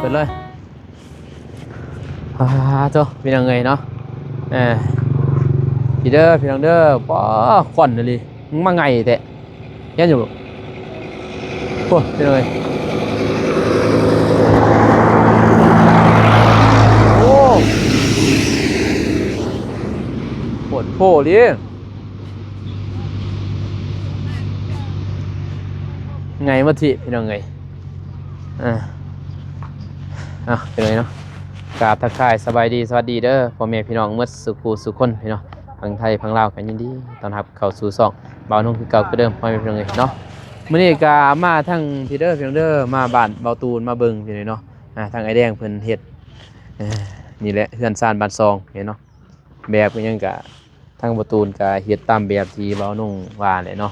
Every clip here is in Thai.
พิ่นเลยโตพี่น้องเอ้ยเนาะพี่เด้อพี่น้องเด้อป้อควันเลยมึงมาไงแท้ยันอยู่โอ้พี่น้องเอ้ยโอ้ปวดโผล่ดิไงมาทีพี่น้องเอ้ยเป็นไงเนาะกราบทักทายสบายดีสวัสดีเด้อพ่อแม่พี่น้องเมื่อสุขสุขคนพี่น้องพังไทยพังลาวกันยินดีต้อนรับเข้าสู่ช่องบ่าวนุ่งคือเก่าคือเดิมพ่อแม่พี่น้องเอ้ยเนาะมื้อนี้ก็มาทั้งพี่เด้อพี่น้องเด้อมาบ้านเบาตูนมาเบิ่งพี่น้องเนาะทางไอ้แดงเพิ่นเฮ็ดนี่แหละเฮือนซ่านบ้านซองเห็นเนาะแบบก็ยังก็ทางเบาตูนก็เฮ็ดตามแบบที่บ่าวนุ่งว่าแหละเนาะ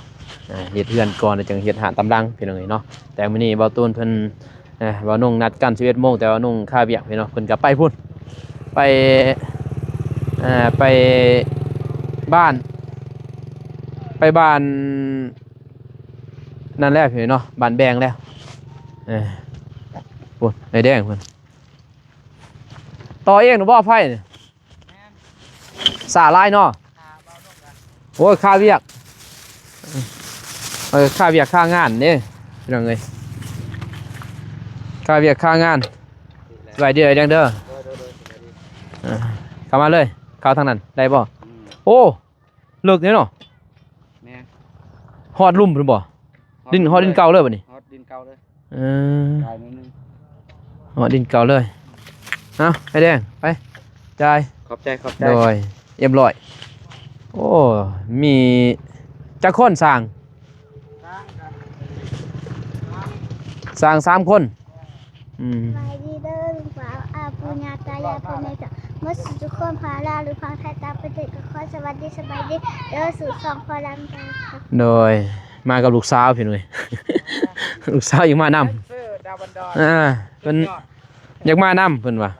เฮ็ดเฮือนก่อนแล้วจึงเฮ็ดหาตำรังพี่น้องเอ้ยเนาะแต่มื้อนี้เบาตูนเพิ่นว่านุ่งนัดกัน11 โมงแต่ว่านุ่งค่าเบียกพี่เนาะเพิ่นก็ไปพุ่นไปบ้านนั่นแหละพี่เนาะบ้านแบงแล้วพุ่นไอ้แดงเพิ่นต่อเองหนูบ่ไผนี่สาลายเนาะโอ้ยค่าเบียกค่าเบียกค่างานนี่พี่น้องเอ้ยค่าเบียกค่างานสบายดีไอ้แดงเด้อเข้ามาเลยเข้าทางนั้นได้บ่โอ้เลิกเนี่ยเนาะฮอดลุ่มเพิ่นบ่ดินฮอดดินเก่าเลยบัดนี้ฮอดดินเก่าเลยจ่ายนิดนึงฮอดดินเก่าเลยไอ้แดงไปจ่ายขอบใจโดยเรียบร้อยโอ้มีจักคนสร้าง3 คนไปดีเด้อลุงสาวปู่ย่าตายายพ่อแม่จ้ะเมื่อสุดทุกคนพาลาหรือพังไทยตามประเทศก็ขอสวัสดีสบายดีเด้อสู่สองพลังกันโดยมากับลูกสาวพี่หน่อยลูกสาวยังมานำเพิ่นอยากมานำเพิ่นว่า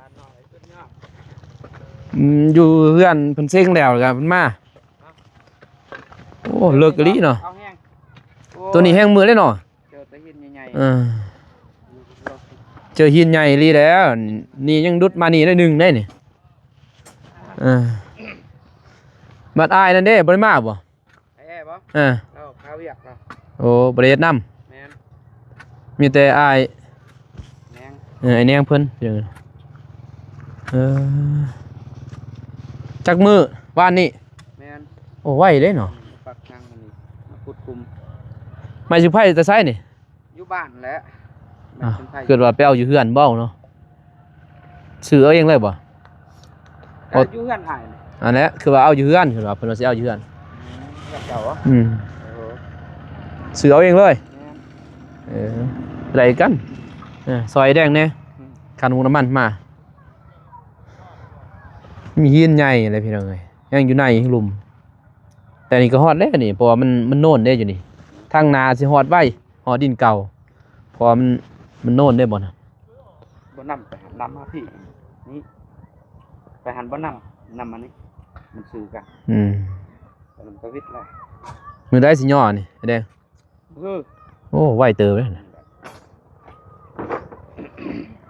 อยู่เพื่อนเพิ่นเซ็งแล้วกันเพิ่นมาโอ้เลิกกะลิเนาะตัวนี้แห้งมือเลยเนาะเจอหินใหญ่เจอหินใหญ่ลีแล้วนี่ยังดุดมานี่ได้1ได้นี่บัดอายนั่นเด้บ่ได้มาบ่ไอ้บ่ข้าวเวียกเนาะโอ้บ่ได้เฮ็ดนำแม่นมีแต่อายแนงไอ้แนงเพิ่นจักมือบ้านนี่แม่นโอ้ไวเด้เนาะปักทางมันนี่มาขุดคุมไม่สิไผแต่ไสนี่อยู่บ้านแหละเกิดว่าไปเอาอยู่เฮือนบ่เนาะซื้อเอาเองเลยบ่อยู่เฮือนอ้ายอันนี้คือว่าเอาอยู่เฮือนคือว่าเพิ่นว่าสิเอาอยู่เฮือนเจ้าซื้อเอาเองเลยอะไรกันซอยแดงแน่คันหูน้ำมันมามีหินใหญ่อะไรพี่น้องเอ้ยยังอยู่ในหลุมแต่นี่ก็ฮอดแล้วนี่เพราะว่ามันโน่นได้อยู่นี่ทางนาสิฮอดไว้ฮอดดินเก่าเพราะมันโน่นได้บ่นะบ่นำไปหันนำมาพี่นี่ไปหันบ่นำมานี่มันซื้อกันมันก็วิทย์เลยมือได้สิย่อนี่แดงโอ้ไวเติบเลย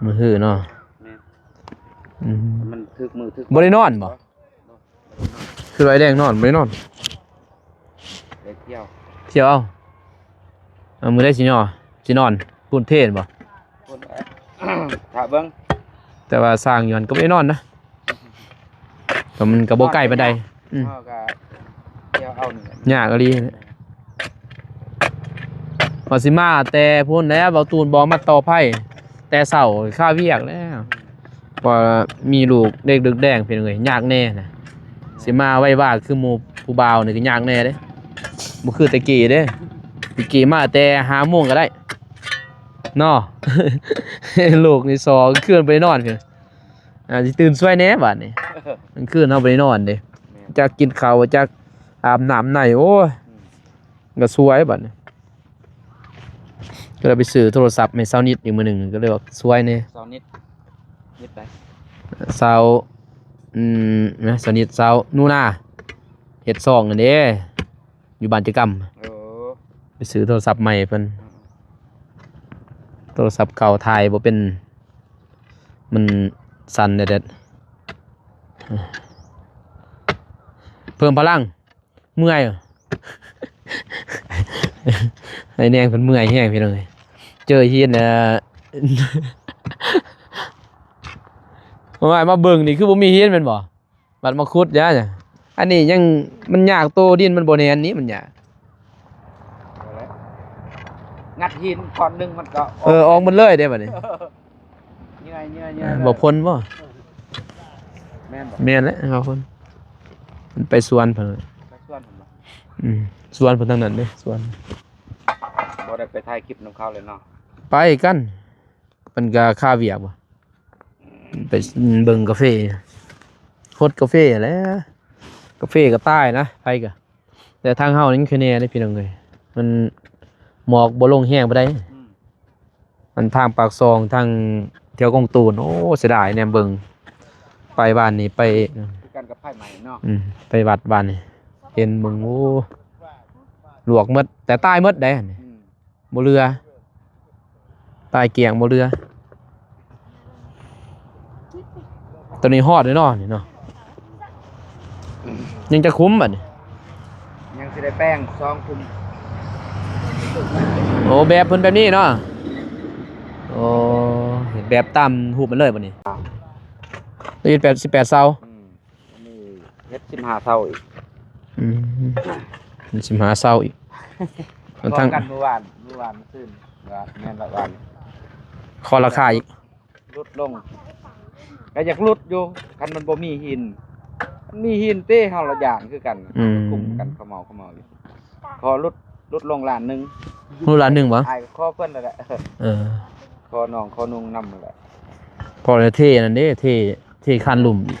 มือหื้อเนาะมันถึกมือถึกบ่ได้นอนบ่คือไอ้แดงนอนบ่ได้นอนเที่ยวเอามือได้สิย่อสินอนพูนเพศบ่ถ้าเบิ่งแต่ว่าสร้างย้อนก็บ่ได้นอนนะก็มันก็บ่ใกล้ปานใดก็เที่ยวเอานี่ยากอีหลีพอสิมาแต่พุ่นแล้วเบาตูนบ่มาต่อไผแต่เช้าข้าเวียกแล้วพอมีลูกเด็กดึกแดงเป็นไงยากแน่นะสิมาไว้ว่าคือหมู่ผู้บ่าวนี่ก็ยากแน่เด้บ่คือตะกี้เด้ตะกี้มาแต่5 โมงก็ได้เนาะลูกนี่2คืนไปนอนคือสิตื่นสวยแน่บัดนี้มันคืนเฮาไปนอนเด้จักกินข้าวจักอาบน้ำในโอ้ยก็สวยบัดนี้ก็เลยไปซื้อโทรศัพท์ให้เซานิดอีกมื้อนึงก็เลยว่าสวยแน่เซานิดไปเซานะเซานิดเซานูนาเฮ็ดซองนั่นเด้อยู่บ้านจิกรรมไปซื้อโทรศัพท์ใหม่เพิ่นโทรศัพท์เก่าถ่ายบ่เป็น มันสั่นเด็ดๆเพิ่มพลังเมื่อย ไอ้แนงเพิ่นเมื่อยแห้งพี่น้องเอ้ยเจอเฮียนว่ามาเบิ่งนี่คือบ่มีเฮียนแม่นบ่บัดมาขุดยะจ้ะอันนี้ยังมันยากโตดินมันบ่แน่นนี้มันยาก งัดหินตอนหนึงมันก็ ออกหมดเลยเด้บัดนี้ นี่ไง บ่พ้นบ่ แม่นบ่ แม่นแล้วครับคนมันไปสวนเพิ่น ไปส่วนผมบ่ สวนเพิ่นทางนั้นเด้สวน บ่ได้ไปถ่ายคลิปนำเขาเลยเนาะ ไปกันมันก็ค่าเวียกบ่ไปเบิ่งกาแฟโคตรกาแฟแหล้วกาแฟก็ใต้นะไปก็แต่ทางเฮานี่คือแน่เด้พี่น้องเอ้ยมันหมอกบ่ลงแห้งบ่ได้ อืม มันทางปากซองทางแถวกองตูนโอ้เสียดายแนมเบิ่งไปบ้านนี่ไป คือกันกับไผใหม่เนาะ ไปวัดบ้านนี่เห็นเบิ่งโอ้ลวกหมดแต่ใต้หมดได้หั่นนี่ อืม บ่เรือใต้เกียงบ่เรือตัวนี้ฮอดเลยเนาะนี่เนาะยังจะคุ้มบัดนี่ ยังสิได้แป้ง2คุม โอ้แบบเพิ่นแบบนี้เนาะโอ้เห็นแบบตามรูปมันเลยบัดนี้ตี18เซา อันนี้เฮ็ด15เท่าอีก มันสิมาหาเซาอีกมัน พร้อ ทั้ง มกันเมื่อวานซื่นว่าแม่นละวัน คอราคาอีก ลดลงก็อยากลดอยู่คันมันบ่มีหินมันมีหินเต้เฮาละอย่างคือกันกลุ่มกันเขาเมาอยู่ขอลดลงล้านหนึง รู้ล้านหนึงบ่ อายก็ขอเพิ่นนั่นแหละ เออ ขอน้องขอนุ่งนำนั่นแหละ พอเลยเท่นั่นเด้เท่คันลุ่มอีก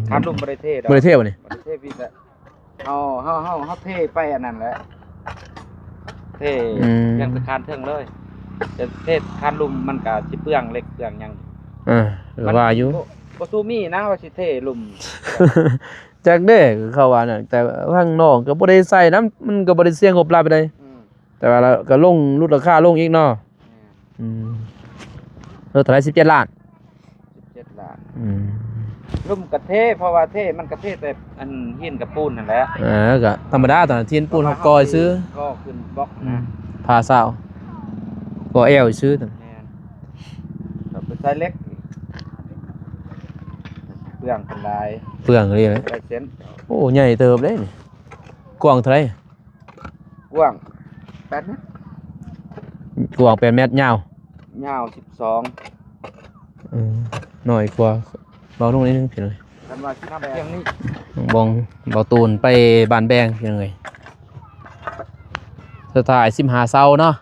คันลุมบ่ได้เทดอก บ่ได้เท่บ่นี่ บ่ได้เทพี่แต่เฮาเทไปอันนั้นแหละเทยังสะคานเทิงเลยจะเทคันลุมมันก็สิเปลืองเล็กเปลืองหยัง ว่าอยู่ บ่สู้มีนะว่าสิเทลุม จักเด้เขาว่าน่ะแต่ข้างนอกก็บ่ได้ใส่น้ำมันก็บ่ได้เสี่ยงงบหลายปานใด แต่ว่าเราก็ลงลดราคาลงอีกเนาะเท่าไหร่17 ล้าน 17ล้านลุมกระเทเพราะว่าเทมันกระเทแต่อันหินกับปูนนั่นแหละ ก็ธรรมดาตอนนั้นเทียนปูนเฮากอยซื้อ ก็ขึ้นบล็อกนะ พาซาวก็แอลซื้อตอน แม่นเราไปใช้เล็กเปลืองเป็นลาย เปลืองเลย ได้เส้น โอ้ใหญ่เติบเด้นี่กว้างเท่าไหร่ กว้าง8เมตร กว้าง8 เมตรยาวย าว12น้อยกว่าเบาลงนิดนึงพี่น้อย กันว่าสิทำเพียงนี้ บองเบาตูนไปบ้านแบงพี่น้อยสุดท้าย15 เซาเนาะ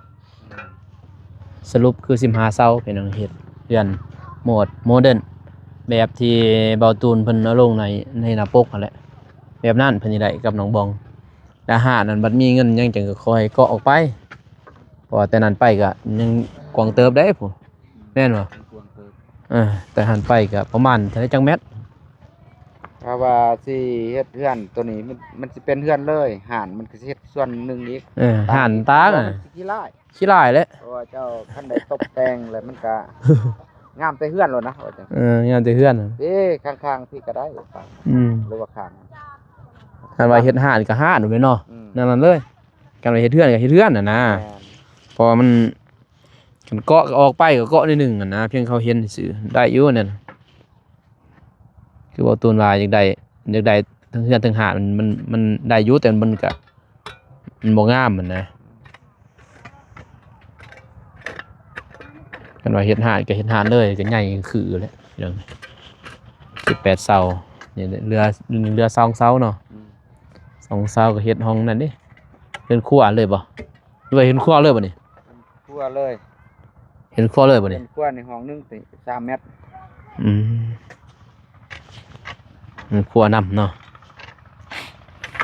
สรุปคือ15 เซาพี่น้องเฮ็ดเรือนโหมดโมเดิร์นแบบที่เบาตูนเพิ่นเอาลงในหน้าปกนั่นแหละแบบนั้นเพิ่นสิได้กับน้องบองแต่หานั้นบัดมีเงินยังจังก็ค่อยเกาะออกไปเพราะว่าแต่นั้นไปก็ยังกวางเติบได้พุ่นแม่นบ่ กว้างเติบ แต่หันไปก็ประมาณเท่าไหร่จังเม็ด ถ้าว่าสิเฮ็ดเฮือนตัวนี้มันสิเป็นเฮือนเลยห่านมันก็สิเฮ็ดส่วนหนึงอีก หันตางมันสิขี้ร้าย ขี้ลายแล้ว เพราะว่าเจ้าคันใดตกแต่งแล้วมันก็งามแต่เฮือนโลดนะว่าจัง งานแต่เฮือน เอ้ข้างๆพี่ก็ได้ฟังหรือว่าข้าง หันว่าเฮ็ดห่านก็ห่านอยู่เนาะ อืม นั่นเลยกันว่าเฮ็ดเฮือนก็เฮ็ดเฮือนน่ะนะ แม่น พอมันเกาะออกไปก็เกาะนิดนึงอ่ะนะเพียงเขาเห็นซื่อได้อยู่นั่นคือว่าตูนว่าอยากได้ทั้งเฮือนทั้งห่านมันได้อยู่แต่มันก็มันบ่งามมันนะกันว่าเฮ็ดห่านก็เฮ็ดห่านเลยก็ใหญ่คือแหละพี่น้อง18 เซานี่เรือ2 เซาเนาะ 2 เซาก็เฮ็ดห้องนั่นดิเฮ็ดครัวเลยบ่หรือว่าเฮ็ดครัวเลยบ่นี่ ครัวเลย เฮ็ดครัวเลยบ่ เป็ นี่ นครัวในห้องหนึงติ3เมตร ครัวนํเนาะ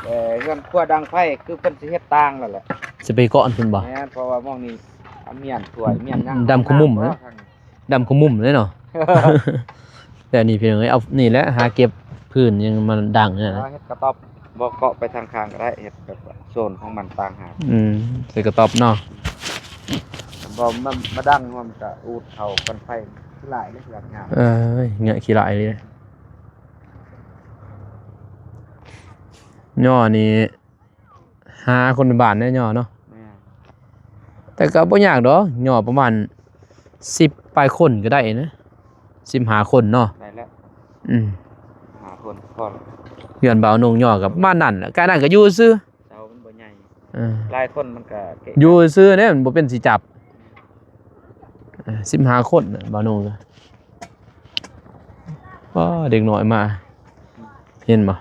แต่เฮือนครัวดังไฟคือเพิ่นสิเฮ็ดต่างแล้วแหละ สิไปเกาะอันเพิ่นบ่ แม่นเพราะว่ามองนี่เอาเมียนถ้วยเมียนหยัง ดำขมุมนะ ดำขมุมเลยเนาะ แต่นี่เพียงเอานี่แหละหาเก็บพื้นยังมันดังเนี่ยนะ เฮ็ดกระต๊อบบ่เกาะไปทางข้างก็ได้เฮ็ดแบบว่าโซนของมันต่างหาก ใส่กระต๊อบเนาะ บ บ่มาดังมันก็อูดเขากันไฟหลายเลยแบบงาม เงี้ยขี้หลายเลยย่อนี่หาคนเป็นบ้านได้ย่อเนาะ แม่ แต่ก็บ่ยากดอกย่อประมาณ10ปลายคนก็ได้นะ15คนเนาะ ได้แล้ว อืม หาคนพอแล้ว เฮือนบ่าวนงย่อกับบ้านนั่นแหละกายนั่นก็อยู่ซื่อ เสามันบ่ใหญ่ ๆ หลายคนมันก็เกะ อยู่ซื่อเนี่ยมันบ่เป็นสิจับ15คนน่ะบ่าวโนงก็ว้าเด็กน้อยมา เห็นบ่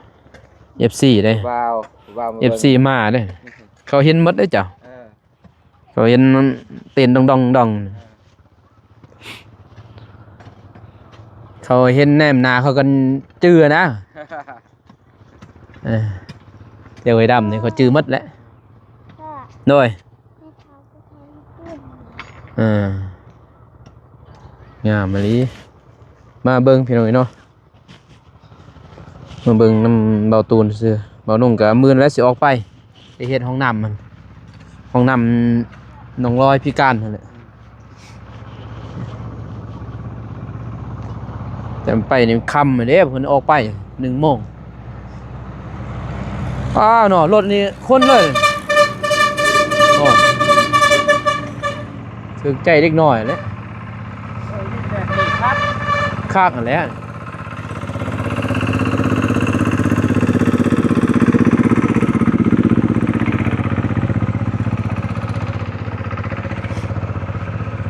FC เด้ ว้าวว้าว FC มาเด้เขาเห็นหมดเด้อเจ้า เออ เขาเห็นเต้นดองเขาเห็นแนมหน้าเขากันจื้อนะเออเดี๋ยวไอ้ดำนี่เขาจื้อหมดแล้ว ก็ โดย ให้เขาไปทำขึ้น งามมะลิมาเบิ่งพี่น้อยเนาะมาเบิ่งน้ำเบาตูนซื่อเบานุ่งก็มื้อนั้นแล้วสิออกไปเฮ็ดห้องน้ำมันห้องน้ำน้องลอยพิการนั่นแหละแต่มันไปนี่ค่ำเด้เพิ่นออกไป1 โมงอ้าวเนาะรถนี่คนเลยโอ้ถึงใจเล็กน้อยแล้วคากนั่นแหละ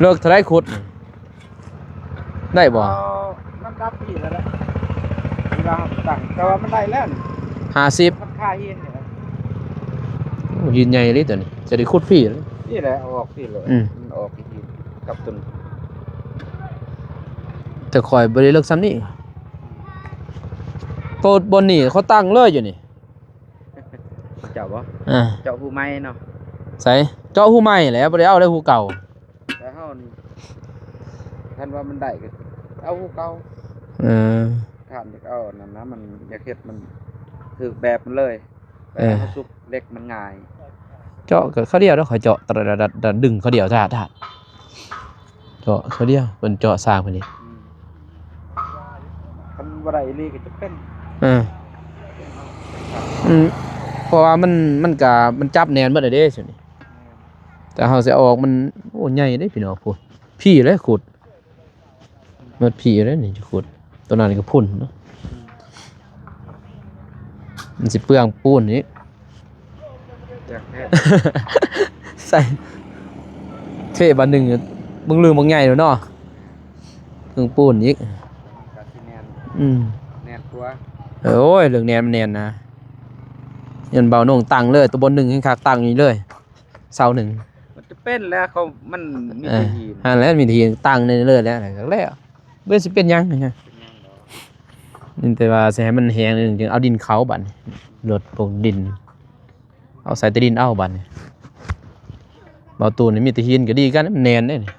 เลิกเท่าไรขุดได้บ่ มันรับพี่แล้วแหละเวลาสั่งแต่ว่ามันได้แล้วนี่ 50 มันค่าเฮียนเนี่ย ยืนใหญ่เลยตัวนี้จะได้ขุดพี่เลย นี่แหละเอาออกพี่เลย อืม มันออกอีกทีกับตุน แต่คอยบ่ได้เลิกซ้ำนี่โตดบนนี่เขาตั้งเลยอยู่นี่ เจ้าบ่ อ่า เจ้าผู้ใหม่เนาะ ใส่เจาะหูใหม่แหล้วบ่ได้เอาได้หูเก่า แต่เฮานี่ท่านว่ามันได้ก็เอาผู้เก่า เออ ท่านอยากเอานั่นนะมันอยากเฮ็ดมันถูกแบบมันเลยแต่ เออ เฮาสุกเล็กมันง่าย เจาะก็เขาเดียวแล้วขอยเจาะตะดัดดึงเขาเดียวทาดเจาะเขาเดียวเพิ่นเจาะสร้างเพิ่นนี่ คันบ่ได้อีหลีก็จะเป็น เออเพราะว่ามันก็มันจับแน่นเบิดอะเด้ซั่นนี่แต่เฮาสิเอาออกมันโอ้ใหญ่เด้พี่น้องพูดพี่เลยขุดมันพี่เลยนี่จะขุดตัวนั้นก็พุ่นเนาะมันสิเปลืองปูนนี่ อยากเฮ็ด ใส่เทบันหนึ่งมึงลืมบางใหญ่แล้วเนาะเครื่องปูนอีก กะสิแน่น อืม แน่นกว่า โอ้ยเรื่องแนนมันแนนนะยันเบาโหน่งตังเลยตัวบนหนึ่งให้คักตังนี้เลยเสาหนึ่ง มันจะเป็นแล้วเขามันมี เอ แต่ อ หิน อันแล้วมีทีตังในเลยแล้วแล้วเบื่อสิเป็นหยังไง เป็นหยังดอก นี่แต่ว่าสิให้มันแห้งนิดนึงจึงเอาดินเขาบัดนี้ลดพวกดิน เอาใส่แต่ดินเอาบัดนี้เบาตูนนี่มีแต่หินก็ดีกันมันแนนได้นี่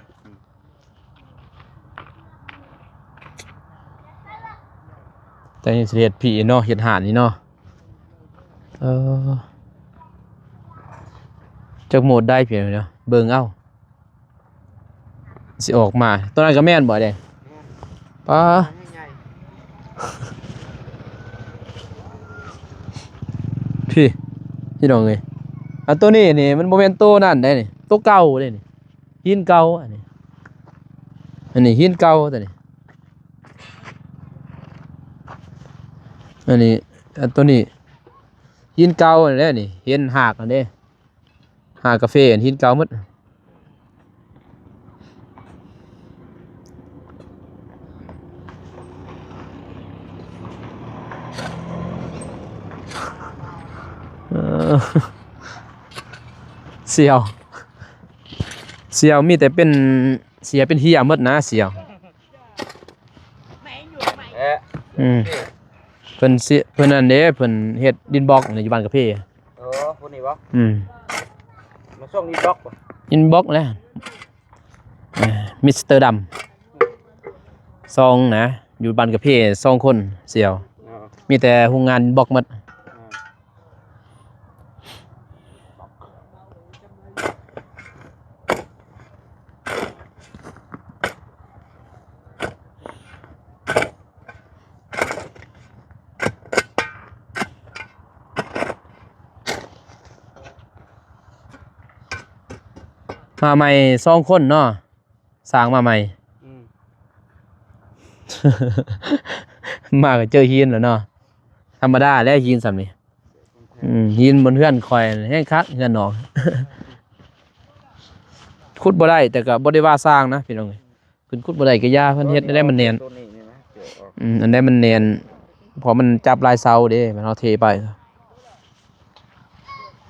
แต่นี่สิเฮ็ดผีเนาะเฮ็ดหานนี่เนาะจักโหมดได้เพียงเนาะเบิ่งเอาสิออกมาตัวนั้นก็แม่นบ่แดงป้า ใหญ่ พี่น้องเอ้ยอันตัวนี้นี่มันบ่แม่นตัวนั่นได้นี่ตัวเก่าเด้นี่หินเก่าอันนี้หินเก่าตัวนี้อันนี้อันตัวนี้หินเก่าอันนี้นี่เห็นหากอันนี้หากาแฟอันหินเก่าหมดเสี่ยวมีแต่เป็นเสียเป็นเฮียหมดนะเสี่ยว ๆเอ๊ะ เพิ่นสิเพิ่นอันเด้เพิ่นเฮ็ดดินบล็อกในอยู่บ้านกะเพ เออผู้นี้บ่ มาส่งนี่ดอกบ่ ดินบล็อกแหล้วมิสเตอร์ดำซองนะอยู่บ้านกะเพ2 คนเสี่ยว เออ มีแต่โรงงานบล็อกหมด มาใหม่2คนเนาะสร้างมาใหม่ อืม มาก็เจอหินแล้วเนาะธรรมดาแล้วหินสำนี้หินบนเฮือนคอยแห้งคักเฮือนน้อง ขุดบ่ได้แต่ก็บ่ได้ว่าสร้างนะพี่น้องเอ้ยเพิ่นขุดบ่ได้ก็ย่าเพิ่นเฮ็ดได้มันแน่น ตัวนี้นี่นะเดี๋ยวออก อันใดมันแน่นเพอมันจับลายเสาเด้มันเอาเทไป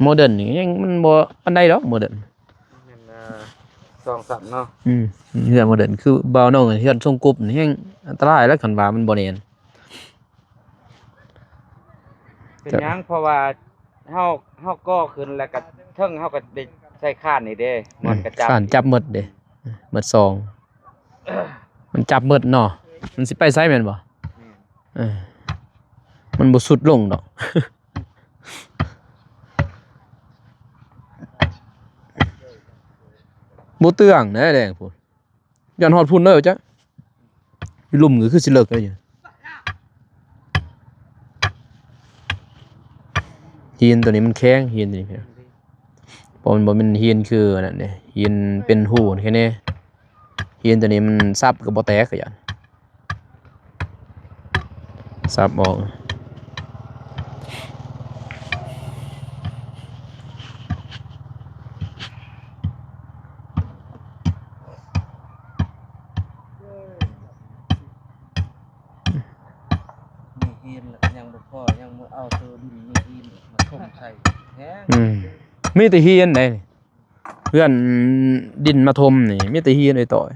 โมเดิร์นนี่ยังมันบ่ปานใดดอกโมเดิร์น แม่นสองสัตว์เนาะ เฮือนโมเดิร์นคือบ่าวน้องเฮือนทรงกรุ๊ปนี่แฮงอันตรายแล้วคันว่ามันบ่แน่น เป็นหยังเพราะว่าเฮาก่อขึ้นแล้วก็เทิงเฮาก็ได้ใช้ข้านนี่เด้มันกระจับ ข้านจับหมดเด้หมดซองมันจับหมดเนาะมันสิไปไสแม่นบ่เออมันบ่สุดลงดอก บ่เตื้องนะแดงพุ่นย้อนฮอดพุ่นเด้อจ้ะอยู่ลุ่มก็คือสิเลิกแล้วอยู่หินตัวนี้มันแข็งหินตัวนี้พี่เพราะมันบ่แม่นหินคืออันนั้นเด้หินเป็นหูแค่นี้หินตัวนี้มันซับก็บ่แตกก็หยังซับออก มีหินแล้วก็ยังบ่พอยังบ่เอาตัวดินมีหินมาถมใส่แฮง มีแต่หินได้นี่เพื่อนดินมาถมนี่มีแต่หินไอ้ต่อย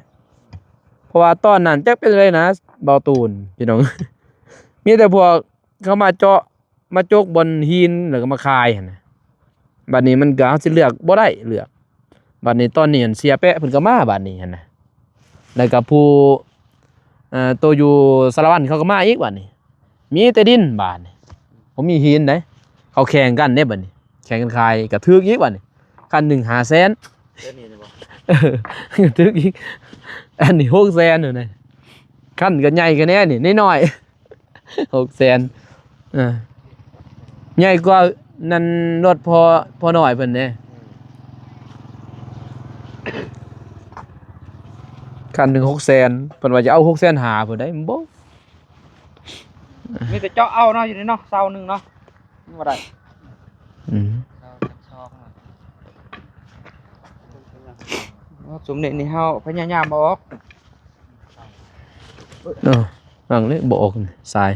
เพราะว่าตอนนั้นจักเป็นไรนะเบาตูนพี่น้อง มีแต่พวกเขามาเจาะมาจกบนหินแล้วก็มาคายหั่นน่ะบัดนี้มันก็เฮาสิเลือกบ่ได้เลือกบัดนี้ตอนนี้หั่นเสียแปะเพิ่นก็มาบัดนี้หั่นน่ะแล้วก็ผู้ตัวอยู่สารวัตรเขาก็มาอีกบัดนี้มีแต่ดินบาดนี้ผมมีหินเด้เขาแข่งกันเด้บัดนี้แข่งกันคายก็ถึกอีกบัดนี้คันหนึ่ง500,000 เดี๋ยวนี้บ่ ถึกอีกอันนี้600,000อยู่นี่คันก็ใหญ่กันแน่นี่น้อยๆ600,000ใหญ่กว่านั่นรถพอน้อยเพิ่นเด้คันหนึ่ง600,000เพิ่นว่าจะเอา600,000หาเพิ่นได้บ่ มีแต่เจาะเอาเนาะอยู่นี่เนาะเสาหนึงเนาะบ่ได้ อืม เสาช่องสมเด็จนี่เฮาพยายามบ่ออก บางเลยบ่ออกสาย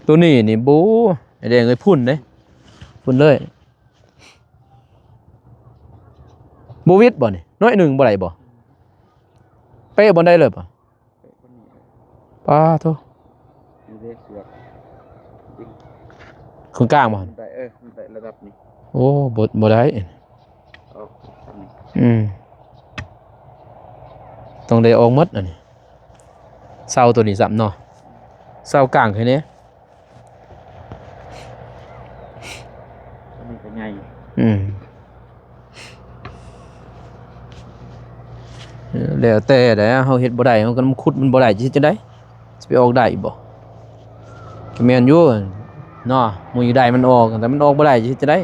ตัวนี้นี่บูไอ้แดงเอ้ยพุ่นเด้พุ่นเลยบ่วิดบ่นี่น้อยหนึงบ่ได้บ่เป๊ะบ่ได้เลยบ่ป้าโธ่ นี่เด้เสือก คนกลางบ่หั่น ได้มันได้ระดับนี้ โอ้บ่ได้ เอาอันนี้ ต้องได้ออกหมดอันนี้เสาตัวนี้ซ้ำเนาะเสากลางแค่นี้ อันนี้ก็ใหญ่ แล้วแต่ได้เฮาเฮ็ดบ่ได้เฮาก็ขุดมันบ่ได้สิจะได้สิไปออกได้บ่ก็แม่นอยู่เนาะหมู่อยู่ได้มันออกแต่มันออกบ่ได้สิจะได้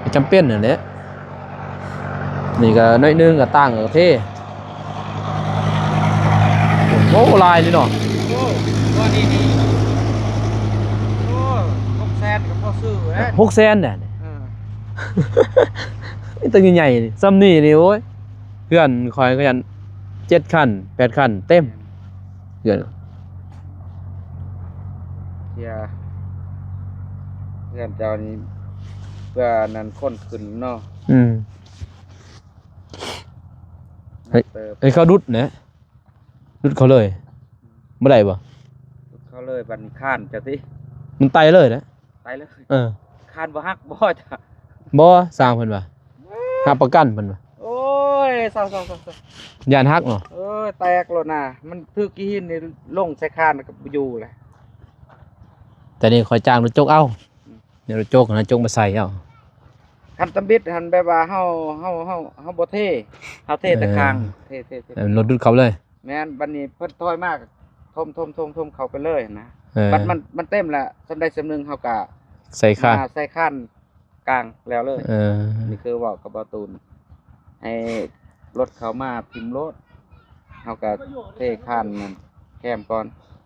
ก็จำเป็นนั่นแหละนี่ก็น้อยหนึงก็ตั้งก็เทโอ้ลายนี่เนาะ โอ้ตัวนี้นี่โอ้600,000ก็พอซื้อเด้ 600,000น่ะนี่ตัวใหญ่ๆนี่ซ้ำนี่นี่โอ้ยเพื่อนคอยก็ยัน7คัน8คันเต็มเพื่อน เที่ยเพื่อนเจ้านี่เพื่อนั้นคนขึ้นเนาะ เฮ้ย เติบ เอ้ยเขาดุดนะดุดเขาเลยบ่ได้บ่ เขาเลยบัดนี้ข้านจะติ มันไตเลยนะ ไปเลย ข้านบ่ฮักบ่จ้ะ บ่สร้างเพิ่นว่าหาประกันเพิ่นว่า โอ้ยเศร้าๆ ย่านฮักเนาะ ๆเอ้ยแตกแล้วนะมันถือกี่หินนี่ลงใส่ข้านก็บ่อยู่เลย แต่นี่คอยจ้างรถจกเอาเดี๋ยวรถจกนะจกมาใส่เอา คันตำบิดหันแบบว่าเฮาบ่เท่เฮาเท่แต่ข้างเท่ รถดุดเขาเลย แม่นบัดนี้เพิ่นถอยมากทมเข้าไปเลยนะ เออ บัดมันเต็มแล้วสำใดสำหนึงเฮาก็ ใส่ค่า ใส่ข้าน กลางแล้วเลย นี่คือเว้ากับบ่ตูนให้รถเขามาพิมพ์รถเฮาก็เทคานมันแคมก่อน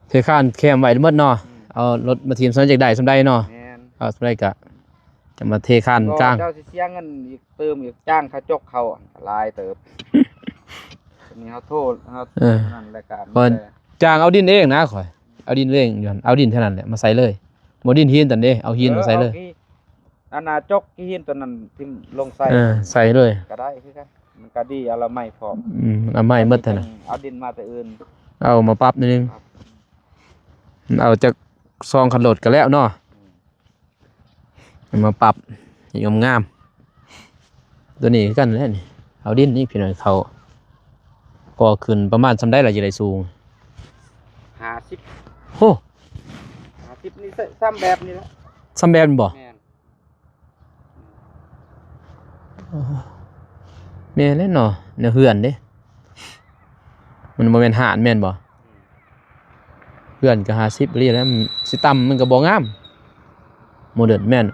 เทคานแคมไว้หมดเนาะเอารถมาทีมสำจากได้สำใดเนาะ แม่น เอาสำใดก็จะมาเทคานกลาง เจ้าสิเสียเงินอีกเติมอีกจ้างเขาจกเขาหลายเติบ อันนี้เฮาโทษเฮานั่นรายการ ก่อนจ้างเอาดินเองนะข่อยเอาดินเองอยู่หั่นเอาดินเท่านั้นแหละมาใส่เลยบ่ดินหินตันเด้เอาหินมาใส่เลย อันน่ะจกที่หินตัวนั้นทิ่มลงใส่ ใส่เลย ก็ได้คือกันมันก็ดีเอาละไม่พร้อม เอาไม้หมดเท่านั้น เอาดินมาแต่อื่น เอามาปรับนิดนึงเอาจากซองคันโหลดก็แล้วเนาะเอามาปรับให้งามๆตัวนี้คือกันแหละนี่เอาดินนี่พี่น้องเขาก็ขึ้นประมาณซำได้ล่ะจะได้สูง 50 โอ้ 50นี่ซ้ำแบบนี้แหละ ซำแบบนี้บ่ แม่น แม่นแล้วเนาะแนวเฮือนเด้มันบ่แม่นหาดแม่นบ่เฮือนก็50อีหลีแล้วมันสิต่ำมันก็บ่งามโมเดิร์นแม่น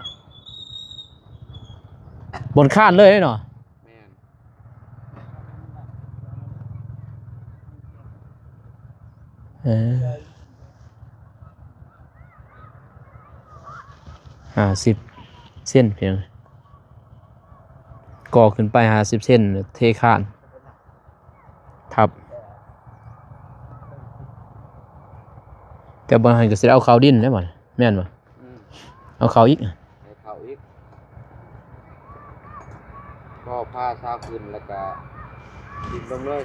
บนคานเลยเนาะ แม่น 50 เส้นเพียงก่อขึ้นไป50 เส้นเทคานทับแต่บางหันก็สิเอาเขาดินได้บ่แม่นบ่เอาเขาอีก ให้เขาอีกก็ผ้าซาขึ้นแล้วก็ดินลงเลย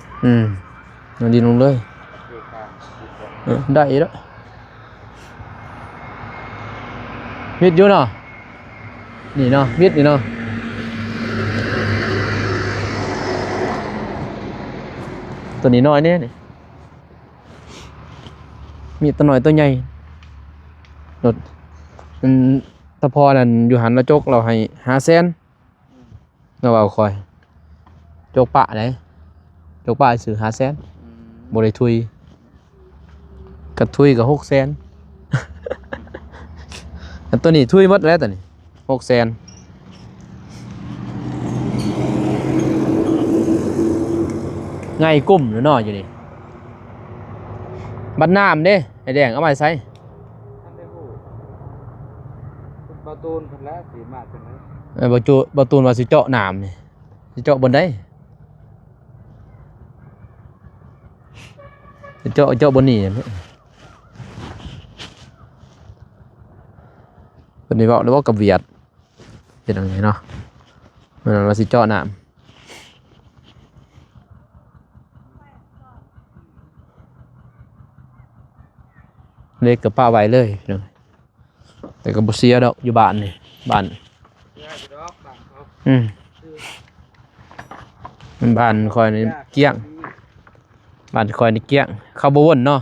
เอาดินลงเลย เทคาน ได้แล้วมิดอยู่เนาะนี่เนาะมิดนี่เนาะตัวนี้น้อยแน่นี่มีตัวน้อยตัวใหญ่รถตะพอนั่นอยู่หันละจกเราให้500,000เราเอาคอยจกปะไหนจกปะซื้อ500,000บ่ได้ทุยกระทุยกับ600,000 อันตัวนี้ทุยหมดแล้วตัวนี้600,000ไงกุ้มหรือน้อยอยู่นี่บัดน้ำเด้ไอ้แดงเอามาใส่ ท่านได้ฮู้ประตูนเพิ่นแล้วสิมาจังได๋ บ่ตูนว่าสิเจาะน้ำนี่สิเจาะบนได้สิเจาะบนนี่เป็นนี่บอกเลยว่ากับเวียดเป็นยังไงเนาะมันว่าสิเจาะน้ำเล็กกับป้าไว้เลยพี่น้องแต่ก็บ่เสียดอกอยู่บ้านนี่บ้าน เดี๋ยวดอกบ้านเขา มันบ้านคอยนี่เกี้ยงบ้านคอยนี่เกี้ยงเข้าบ่วนเนาะ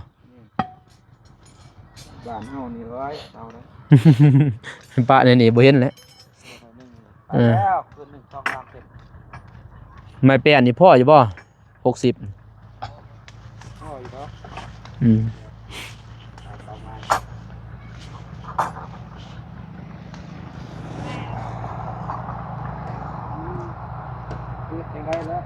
บ้านเฮานี่ร้อยเอาได้ ป้าในนี่บ่เห็นแล้ว แล้วคืน1 2 3 10 ไม้แป้นนี่พ่ออยู่บ่60 พ่ออยู่ดอกต่อมาคือจังได๋แล้ว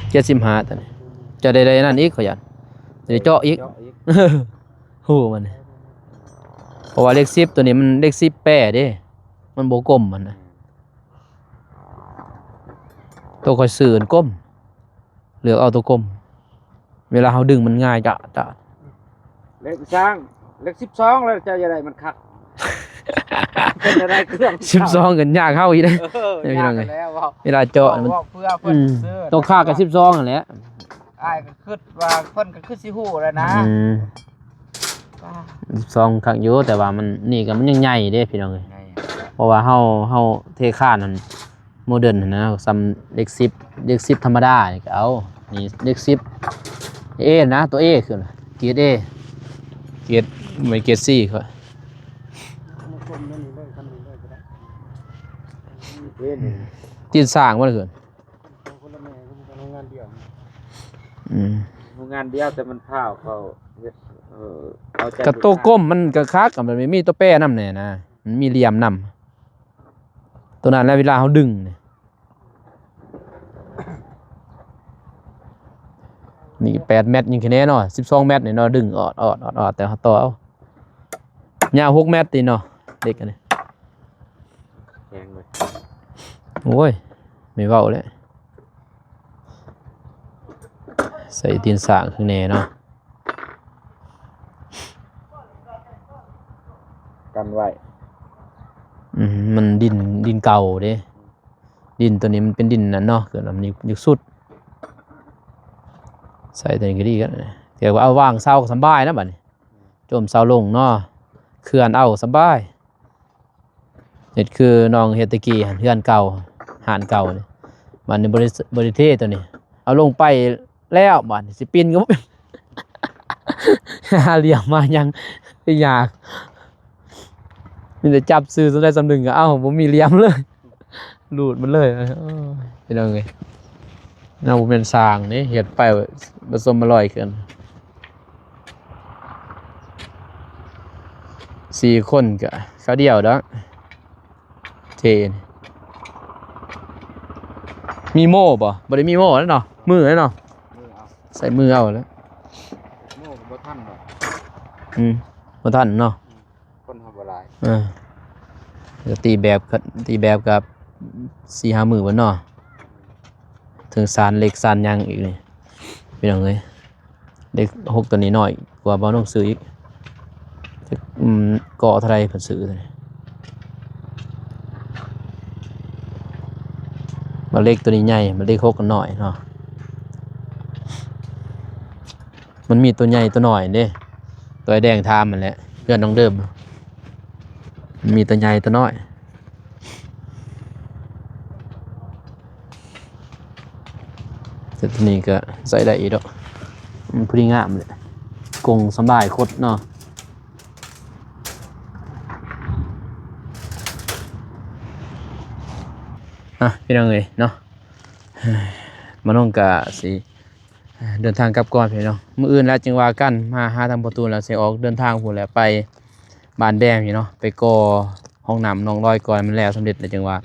75ตอนนี้จะได้นั่นอีกขอยันจะได้เจาะอีก ฮู้มันเพราะว่าเลข10ตัวนี้มันเลข10แปรเด้มันบ่กลมมันน่ะตัวค่อยซื้ออันกลมเลือกเอาตัวกลมเวลาเฮาดึงมันง่ายจะ เลขสร้างเลข12แล้วจะได้มันคักเป็นอะไรเครื่อง 12กันยากเฮาอีกเด้ ยากแล้วว่า เวลาเจาะมัน เพื่อเพิ่นซื้อ ต้องค่ากับ12นั่นแหละ อ้ายก็คิดว่าเพิ่นก็คือสิฮู้แล้วนะ 12ครั้งอยู่แต่ว่ามันนี่ก็มันยังใหญ่เด้พี่น้องเอ้ย ไง เพราะว่าเฮาเทคานนั่น โมเดิร์นนะซ้ำเด็ก10เด็ก10ธรรมดานี่ก็เอานี่เด็ก10เอนะตัว A คือเกรด A เกรดไม่เกรด C ครับ เว้น ตีนสร้างบ่ล่ะคือโรงงานเดียวแต่มันพาวเขาเอาใจ กระโตก้มมันก็คักกับมันไม่มีตัวแป้นำแน่นะมันมีเหลี่ยมนำตัวนั้นแล้วเวลาเขาดึงนี่8 เมตรยิงแค่นี้เนาะ12 เมตรนี่เนาะดึงออดแต่เขาต่อเอายาว6 เมตรติเนาะเด็กอันนี้ แพงเลย โอ้ยไม่เว้าเลยใส่ตีนสร้างข้างในเนาะ กันไว้ มันดินเก่าเด้ดินตัวนี้มันเป็นดินนั่นเนาะเกิดมันยึกสุดใส่ตัวนี้ก็ดีกันเดี๋ยวเอาวางเสาสบายนะบัดนี้จมเสาลงเนาะเขื่อนเอาสบายเฮ็ดคือน้องเฮดตะกี้เฮือนเก่าหานเก่านี่มันในบริเทศตัวนี้เอาลงไปแล้วบัดนี้สิปีนก็บ่เป็น หาเหลี่ยมมายังอยากมีแต่จับซื้อสำได้สำนึงก็เอ้าผมมีเหลี่ยมเลยหลุดมันเลยเป็นยังไงน่าผมเป็นสร้างนี่เห็ดไปผสมอร่อยขึ้น4 คนก็เขาเดียวเด้อเทนมีโม่บ่ได้มีโม่แล้วเนาะมือแล้วเนาะ มือเอา ใส่มือเอาแล้ว โม่บ่ทันดอก บ่ทันเนาะ คนเฮาบ่หลาย ก็ตีแบบกับ4-5 มื้อบ่เนาะถึงสารเล็กสารยังอีกนี่พี่น้องเอ้ยเด็ก6ตัวนี้น้อยกว่าบ่ต้องซื้ออีกเกาะเท่าไรเพิ่นซื้อตัวนี้มาเล็กตัวนี้ใหญ่มาเล็ก6กันน้อยเนาะมันมีตัวใหญ่ตัวน้อยเด้ตัวแดงทามมันแหละเพื่อนน้องเดิมมันมีตัวใหญ่ตัวน้อยแต่ตัวนี้ก็ใส่ได้อีกดอกมันพอดีงามเลยกงสบายโคตรเนาะพี่น้องเอ้ยเนาะมาน้องกะสิเดินทางกลับก่อนพี่น้องมื้ออื่นแล้วจึงว่ากันมาหาทางประตูแล้วสิออกเดินทางพุ่นแหละไปบ้านแดงพี่เนาะไปก่อห้องน้ำน้องลอยก่อนมันแล้วสำเร็จแล้วจึงว่า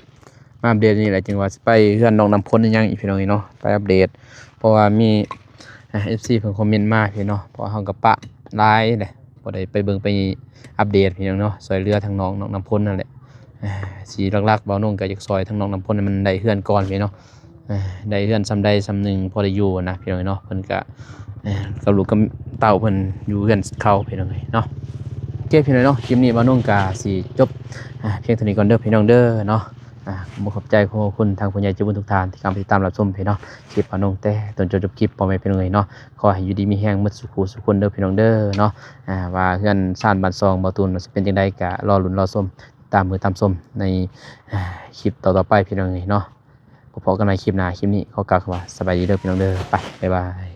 มาอัปเดตนี่แหละจึงว่าสิไปเฮือนน้องน้ำพ้นอีหยังอีกพี่น้องเนาะไปอัปเดตเพราะว่ามี FC เพิ่นคอมเมนต์มาพี่เนาะเพราะเฮาก็ปะหลายแหละบ่ได้ไปเบิ่งไปอัปเดตพี่น้องเนาะช่วยเหลือทางน้องน้ำพ้นนั่นแหละสีหลักๆเบานุ่งก็อยากซอยทั้งน้องน้ำพ่นมันได้เฮือนก่อนพี่เนาะได้เฮือนซ้ำใดซ้ำหนึ่งพอได้อยู่นะพี่น้องเนาะเพิ่นก็กับลูกกับเต่าเพิ่นอยู่เฮือนเขาพี่น้องเนาะโอเคพี่น้องเนาะคลิปนี้เบานุ่งก็สิจบเพียงเท่านี้ก่อนเด้อพี่น้องเด้อเนาะขอบใจขอบคุณทางผู้ใหญ่ใจบุญทุกท่านที่กำลังติดตามรับชมพี่เนาะคลิปเบานุ่งแต่จนจบคลิปพ่อแม่พี่น้องเนาะขอให้อยู่ดีมีแรงหมดสุขสุขคนเด้อพี่น้องเด้อเนาะว่าเฮือนซ่านบ้านซองบ่ตูนสิเป็นจังไดก็รอลุ้นรอชมตามมือตามส้มในคลิปต่อๆไปพี่น้องเนาะพบกันในคลิปหน้าคลิปนี้ขอกล่าวคำว่าสบายดีเด้อพี่น้องเด้อไปบ๊ายบาย